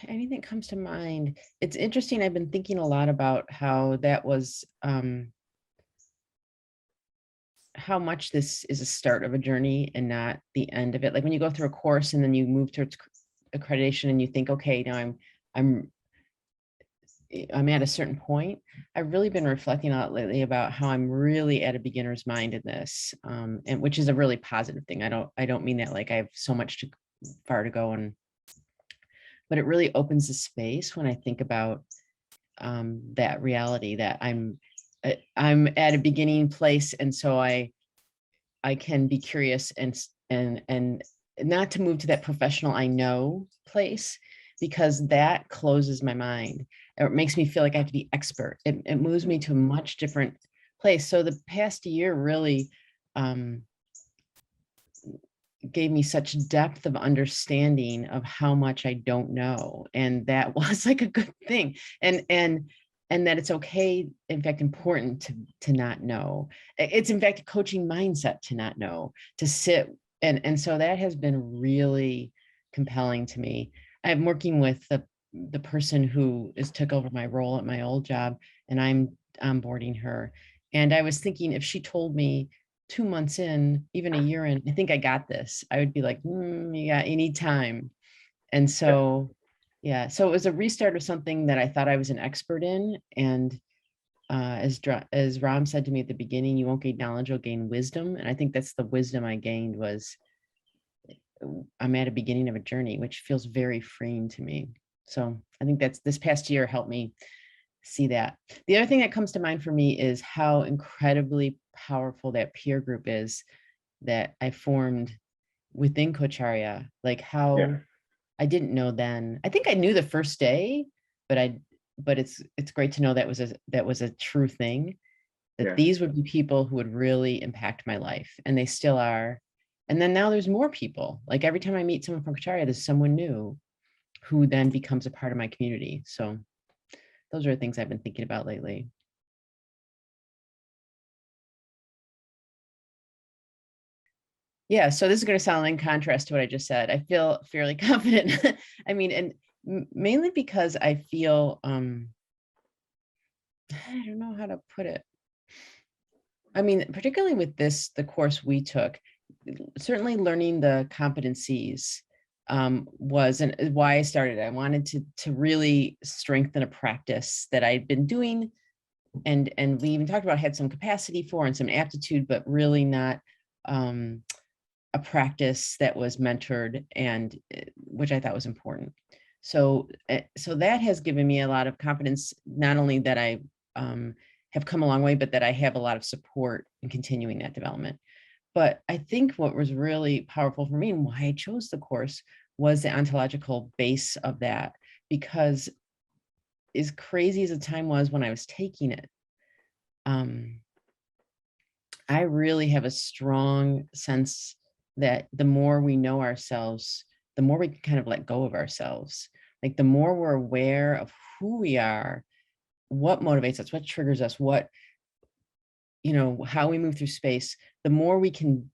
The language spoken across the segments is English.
anything that comes to mind. It's interesting. I've been thinking a lot about how that was, how much this is a start of a journey and not the end of it. Like when you go through a course and then you move towards accreditation and you think, okay, now I'm at a certain point. I've really been reflecting a lot lately about how I'm really at a beginner's mind in this, and which is a really positive thing. I don't mean that like I have so much far to go, but it really opens the space when I think about that reality that I'm at a beginning place, and so I can be curious and not to move to that professional I know place, because that closes my mind. It makes me feel like I have to be expert. It moves me to a much different place. So the past year really gave me such depth of understanding of how much I don't know. And that was like a good thing. And that it's okay, in fact, important to not know. It's in fact a coaching mindset to not know, to sit. And so that has been really compelling to me. I'm working with the person who took over my role at my old job, and I'm onboarding her. And I was thinking, if she told me 2 months in, even a year in, I think I got this, I would be like, you need time. And so, yeah, so it was a restart of something that I thought I was an expert in. And as Ram said to me at the beginning, you won't gain knowledge, you'll gain wisdom. And I think that's the wisdom I gained was I'm at a beginning of a journey, which feels very freeing to me. So I think that's this past year helped me see that. The other thing that comes to mind for me is how incredibly powerful that peer group is that I formed within Coacharya. Like how I didn't know then. I think I knew the first day, but it's great to know that was a true thing, that these would be people who would really impact my life, and they still are. And then now there's more people. Like every time I meet someone from Coacharya, there's someone new who then becomes a part of my community. So those are things I've been thinking about lately. Yeah, so this is going to sound in contrast to what I just said. I feel fairly confident. I mean, and mainly because I feel, I don't know how to put it. I mean, particularly with the course we took, certainly learning the competencies was why I started. I wanted to really strengthen a practice that I'd been doing, and we even talked about had some capacity for and some aptitude, but really not a practice that was mentored, and which I thought was important. So that has given me a lot of confidence, not only that I have come a long way, but that I have a lot of support in continuing that development. But I think what was really powerful for me and why I chose the course was the ontological base of that, because as crazy as the time was when I was taking it, I really have a strong sense that the more we know ourselves, the more we can kind of let go of ourselves. Like the more we're aware of who we are, what motivates us, what triggers us, how we move through space, the more we can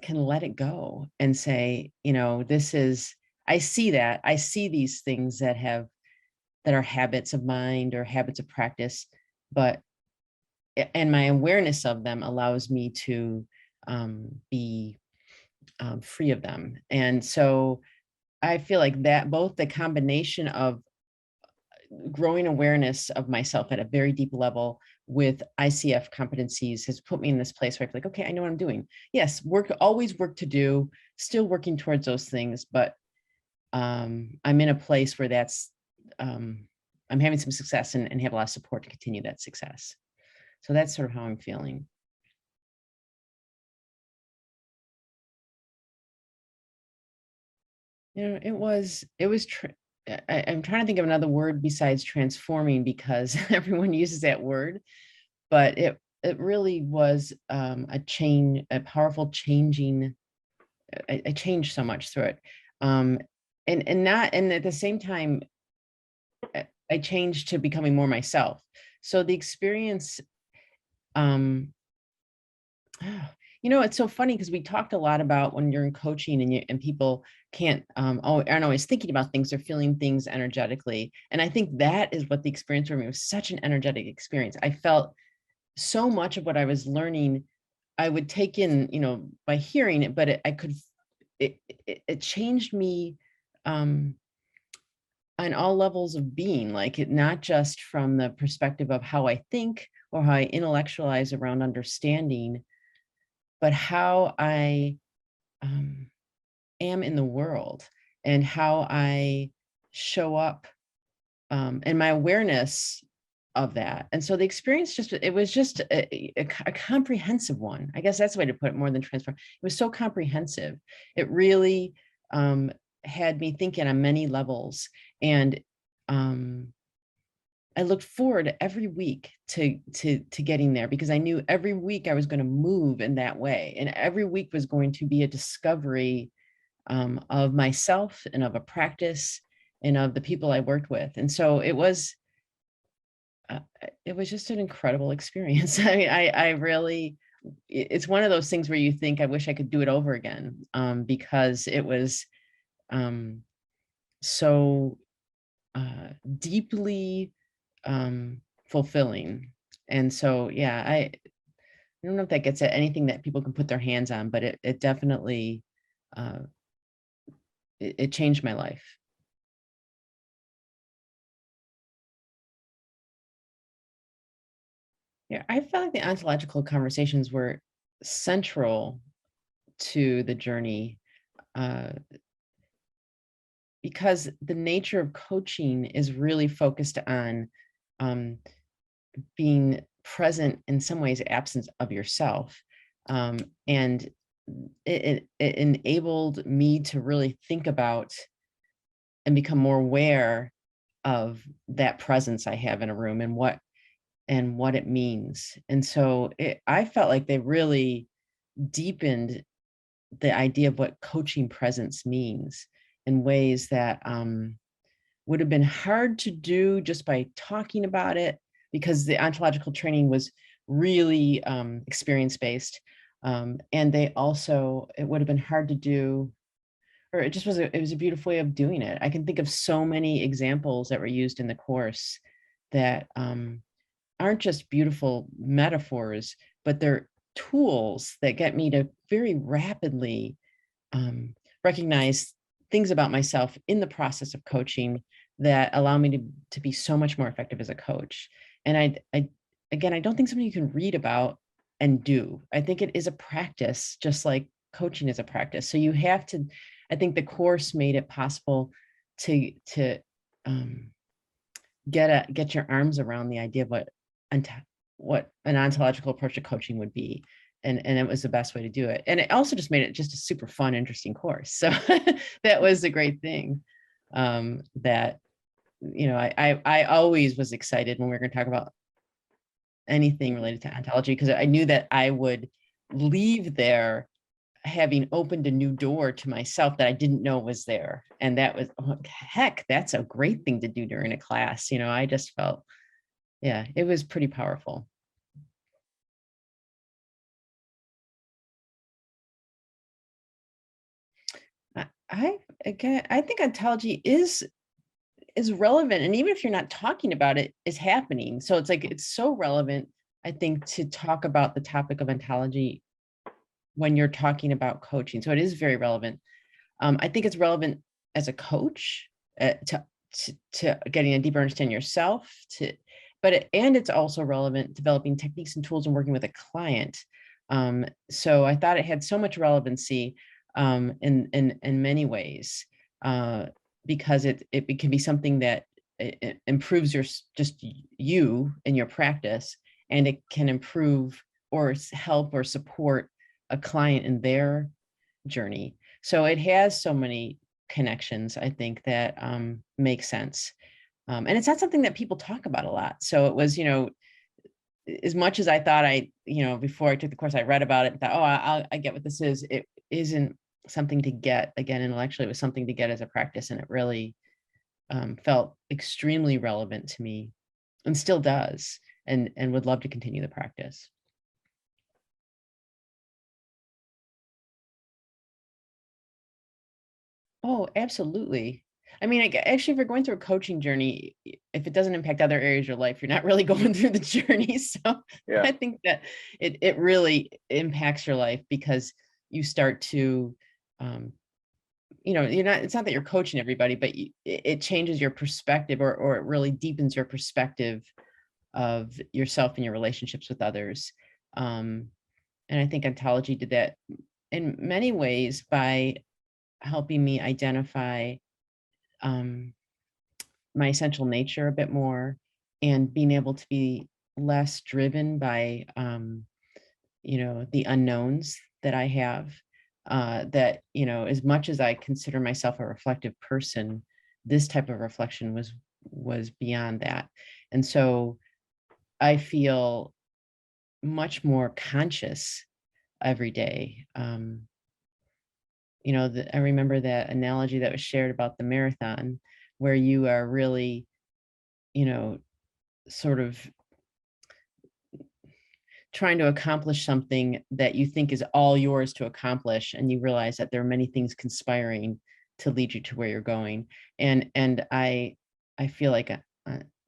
let it go and say, I see these things that are habits of mind or habits of practice, and my awareness of them allows me to be free of them. And so I feel like that both the combination of growing awareness of myself at a very deep level with ICF competencies has put me in this place where I feel like, okay, I know what I'm doing. Yes, always work to do, still working towards those things, but I'm in a place where I'm having some success and have a lot of support to continue that success. So that's sort of how I'm feeling. It was, I'm trying to think of another word besides transforming, because everyone uses that word, but it really was a powerful changing. I changed so much through it. And at the same time, I changed to becoming more myself. So the experience, You know, it's so funny because we talked a lot about when you're in coaching and people can't aren't always thinking about things, they're feeling things energetically. And I think that is what the experience for me was, such an energetic experience. I felt so much of what I was learning, I would take in, you know, by hearing it, but it changed me on all levels of being, like it, not just from the perspective of how I think or how I intellectualize around understanding, but how I am in the world and how I show up, and my awareness of that. And so the experience it was just a comprehensive one. I guess that's the way to put it, more than transform. It was so comprehensive. It really had me thinking on many levels. And I looked forward every week to getting there, because I knew every week I was going to move in that way. And every week was going to be a discovery of myself and of a practice and of the people I worked with. And so it was just an incredible experience. I mean, I really, it's one of those things where you think, I wish I could do it over again, because it was so deeply fulfilling. And so, yeah, I don't know if that gets at anything that people can put their hands on, but it definitely, it changed my life. Yeah, I felt like the ontological conversations were central to the journey, uh, because the nature of coaching is really focused on um, being present, in some ways, absence of yourself. And it enabled me to really think about and become more aware of that presence I have in a room and what it means. And so I felt like they really deepened the idea of what coaching presence means in ways that would have been hard to do just by talking about it, because the ontological training was really experience based. And they also, it would have been hard to do, or it just was it was a beautiful way of doing it. I can think of so many examples that were used in the course that aren't just beautiful metaphors, but they're tools that get me to very rapidly recognize things about myself in the process of coaching that allow me to be so much more effective as a coach. And again, I don't think something you can read about and do. I think it is a practice, just like coaching is a practice. So you have to, I think the course made it possible to get your arms around the idea of what an ontological approach to coaching would be. And it was the best way to do it. And it also just made it just a super fun, interesting course. So that was the great thing. That, you know, I always was excited when we were going to talk about anything related to ontology, because I knew that I would leave there having opened a new door to myself that I didn't know was there. And that was, oh, heck, that's a great thing to do during a class. You know, I just felt, yeah, it was pretty powerful. Again, I think ontology is relevant, and even if you're not talking about it, is happening. So it's like it's so relevant, I think, to talk about the topic of ontology when you're talking about coaching. So it is very relevant. I think it's relevant as a coach, to getting a deeper understanding yourself. And it's also relevant developing techniques and tools and working with a client. So I thought it had so much relevancy in many ways, because it can be something that it improves just you and your practice, and it can improve or help or support a client in their journey. So it has so many connections, I think, that make sense. And it's not something that people talk about a lot. So it was, you know, as much as I thought before I took the course, I read about it and thought, oh, I get what this is. It isn't something to get, again, intellectually. It was something to get as a practice. And it really felt extremely relevant to me, and still does, and would love to continue the practice. Oh, absolutely. I mean, actually, if you're going through a coaching journey, if it doesn't impact other areas of your life, you're not really going through the journey. So Yeah. I think that it really impacts your life because you start to, um, it's not that you're coaching everybody, but it changes your perspective, or it really deepens your perspective of yourself and your relationships with others. Um, and I think Ontology did that in many ways by helping me identify um, my essential nature a bit more, and being able to be less driven by the unknowns that I have. That, as much as I consider myself a reflective person, this type of reflection was beyond that. And so I feel much more conscious every day. I remember that analogy that was shared about the marathon, where you are really, you know, sort of trying to accomplish something that you think is all yours to accomplish, and you realize that there are many things conspiring to lead you to where you're going. And I feel like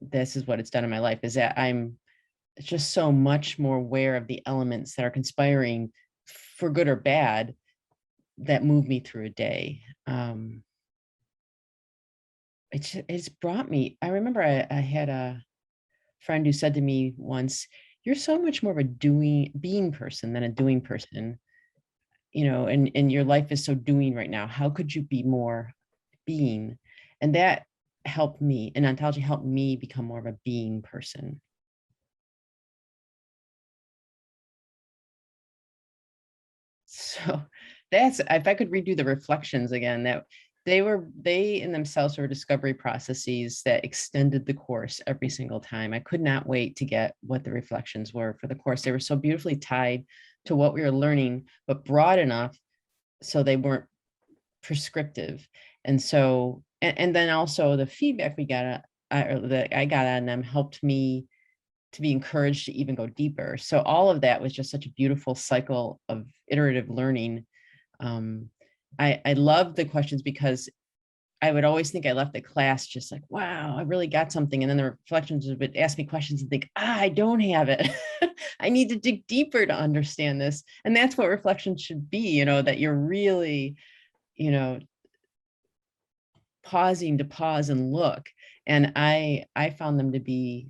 this is what it's done in my life, is that I'm just so much more aware of the elements that are conspiring for good or bad that move me through a day. It's brought me. I remember I had a friend who said to me once, "You're so much more of a being person than a doing person, and your life is so doing right now. How could you be more being?" And that helped me, and Ontology helped me become more of a being person. So that's, if I could redo the reflections again, that they in themselves were discovery processes that extended the course every single time. I could not wait to get what the reflections were for the course. They were so beautifully tied to what we were learning, but broad enough so they weren't prescriptive. And then also the feedback we got, or that I got on them, helped me to be encouraged to even go deeper. So all of that was just such a beautiful cycle of iterative learning. um, I love the questions because I would always think I left the class just like, wow, I really got something. And then the reflections would ask me questions and think, I don't have it. I need to dig deeper to understand this. And that's what reflection should be, that you're really, you know, pausing to pause and look. And I found them to be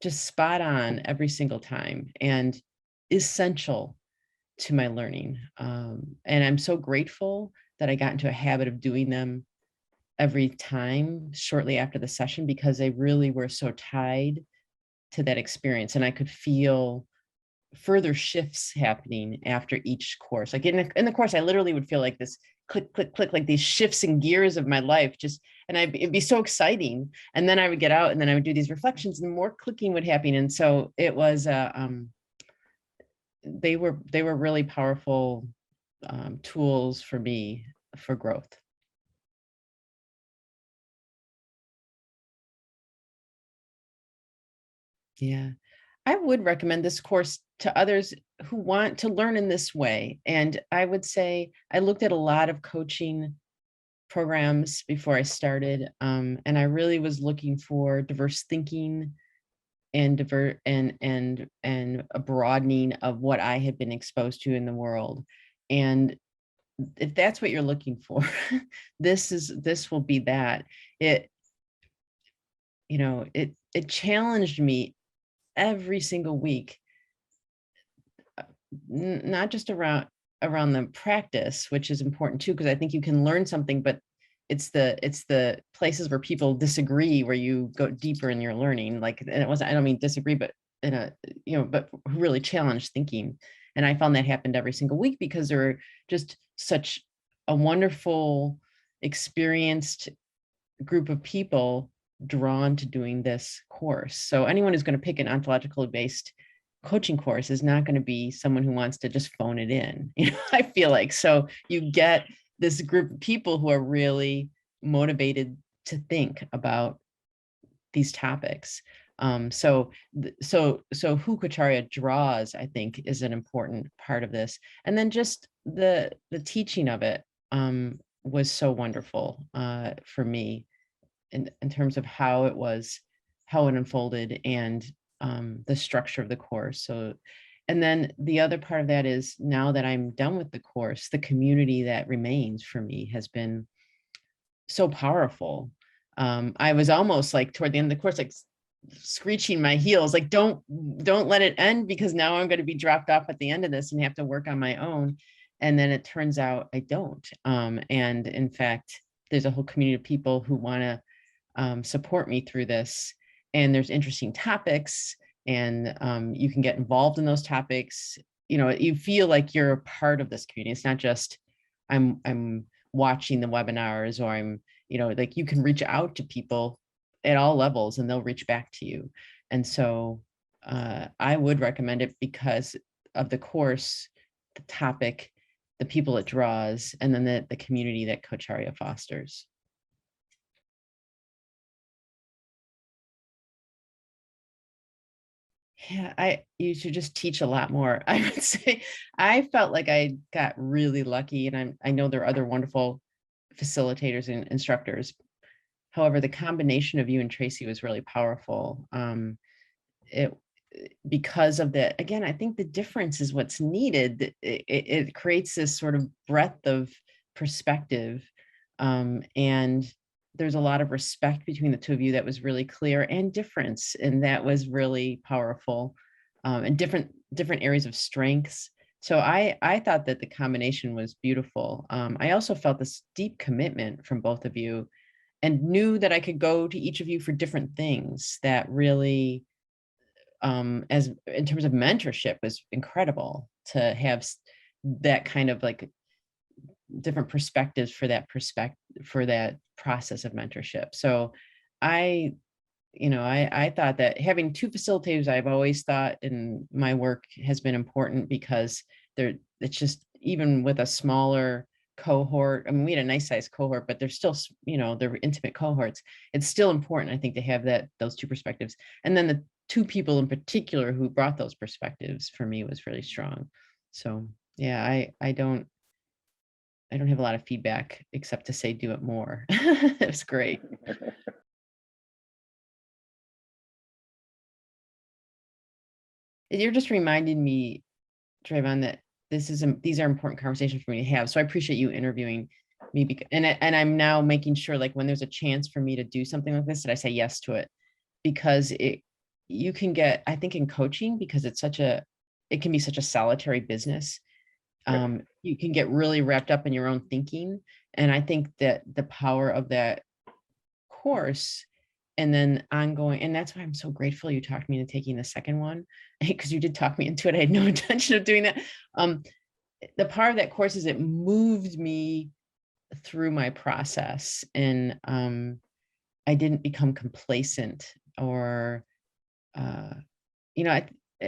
just spot on every single time, and essential to my learning. And I'm so grateful that I got into a habit of doing them every time shortly after the session, because they really were so tied to that experience. And I could feel further shifts happening after each course. Like in the course, I literally would feel like this click, click, click, like these shifts and gears of my life, and it'd be so exciting. And then I would get out and then I would do these reflections and more clicking would happen. And so it was, they were really powerful tools for me for growth. Yeah. I would recommend this course to others who want to learn in this way. And I would say I looked at a lot of coaching programs before I started, and I really was looking for diverse thinking and and a broadening of what I had been exposed to in the world. And if that's what you're looking for, this will be that. It it challenged me every single week, not just around the practice, which is important too, because I think you can learn something, but it's the places where people disagree, where you go deeper in your learning. Like, and it wasn't, I don't mean disagree, but in a, but who really challenge thinking. And I found that happened every single week because there were just such a wonderful, experienced group of people drawn to doing this course. So anyone who's going to pick an ontologically based coaching course is not going to be someone who wants to just phone it in. I feel like, so you get this group of people who are really motivated to think about these topics. So who Coacharya draws, I think, is an important part of this. And then just the teaching of it. was so wonderful for me in terms of how it unfolded, and the structure of the course. So, and then the other part of that is, now that I'm done with the course, the community that remains for me has been so powerful. I was almost like toward the end of the course, like screeching my heels, like, don't let it end, because now I'm going to be dropped off at the end of this and have to work on my own. And then it turns out I don't. And in fact, there's a whole community of people who want to support me through this. And there's interesting topics, and you can get involved in those topics. You feel like you're a part of this community. It's not just I'm watching the webinars, or I'm, like, you can reach out to people at all levels and they'll reach back to you. And so I would recommend it because of the course, the topic, the people it draws, and then the community that Coacharya fosters. Yeah, you should just teach a lot more. I would say I felt like I got really lucky, and I know there are other wonderful facilitators and instructors. However, the combination of you and Tracy was really powerful. It Because of that, again, I think the difference is what's needed. It creates this sort of breadth of perspective, and there's a lot of respect between the two of you that was really clear, and difference, and that was really powerful, and different areas of strengths. So I thought that the combination was beautiful. I also felt this deep commitment from both of you, and knew that I could go to each of you for different things that really, as in terms of mentorship, was incredible to have that kind of like different perspectives for that process of mentorship. So I I thought that having two facilitators, I've always thought in my work, has been important, because it's just, even with a smaller cohort, I mean, we had a nice sized cohort, but they're still, they're intimate cohorts. It's still important, I think, to have those two perspectives. And then the two people in particular who brought those perspectives for me was really strong. So yeah, I don't have a lot of feedback except to say, do it more. It's great. You're just reminding me, Trayvon, that these are important conversations for me to have. So I appreciate you interviewing me, and I'm now making sure, like, when there's a chance for me to do something like this, that I say yes to it, because you can get, I think, in coaching, because it can be such a solitary business. You can get really wrapped up in your own thinking. And I think that the power of that course, and then ongoing, and that's why I'm so grateful you talked me into taking the second one, because you did talk me into it. I had no intention of doing that. The power of that course is it moved me through my process, and I didn't become complacent, or I'm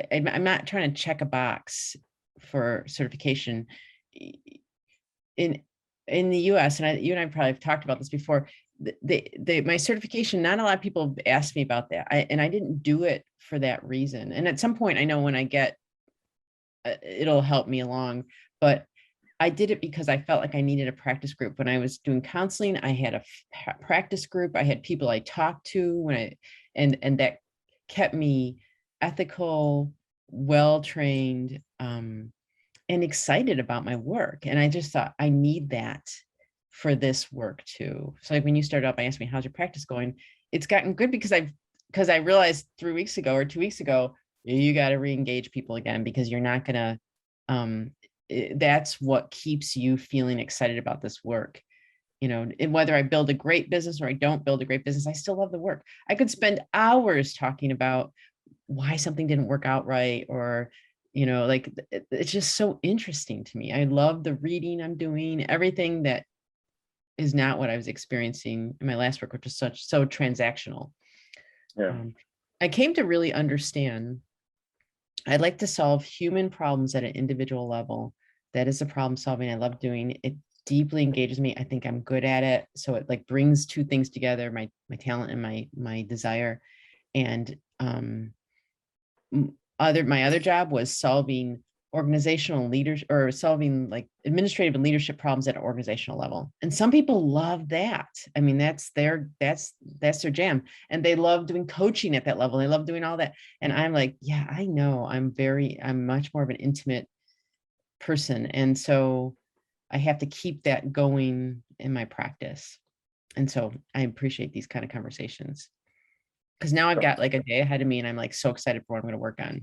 not trying to check a box for certification. In the US, and you and I probably have talked about this before, my certification, not a lot of people have asked me about that. And I didn't do it for that reason. And at some point, I know when I get, it'll help me along, but I did it because I felt like I needed a practice group. When I was doing counseling, I had a practice group. I had people I talked to and that kept me ethical, well-trained, and excited about my work. And I just thought, I need that for this work too. So like when you started out by asking me, how's your practice going? It's gotten good, because I realized 3 weeks ago or 2 weeks ago, you got to re-engage people again, because you're not going to, that's what keeps you feeling excited about this work. And whether I build a great business or I don't build a great business, I still love the work. I could spend hours talking about why something didn't work out right, or like, it's just so interesting to me. I love the reading I'm doing, everything that is not what I was experiencing in my last work, which is so transactional. Yeah. I came to really understand I'd like to solve human problems at an individual level. That is the problem solving I love doing. It deeply engages me. I think I'm good at it. So it like brings two things together, my talent and my desire. And my other job was solving organizational leaders or solving like administrative and leadership problems at an organizational level. And some people love that. I mean, that's their jam. And they love doing coaching at that level. They love doing all that. And I'm like, yeah, I know I'm much more of an intimate person. And so I have to keep that going in my practice. And so I appreciate these kind of conversations because now I've got like a day ahead of me and I'm like so excited for what I'm going to work on.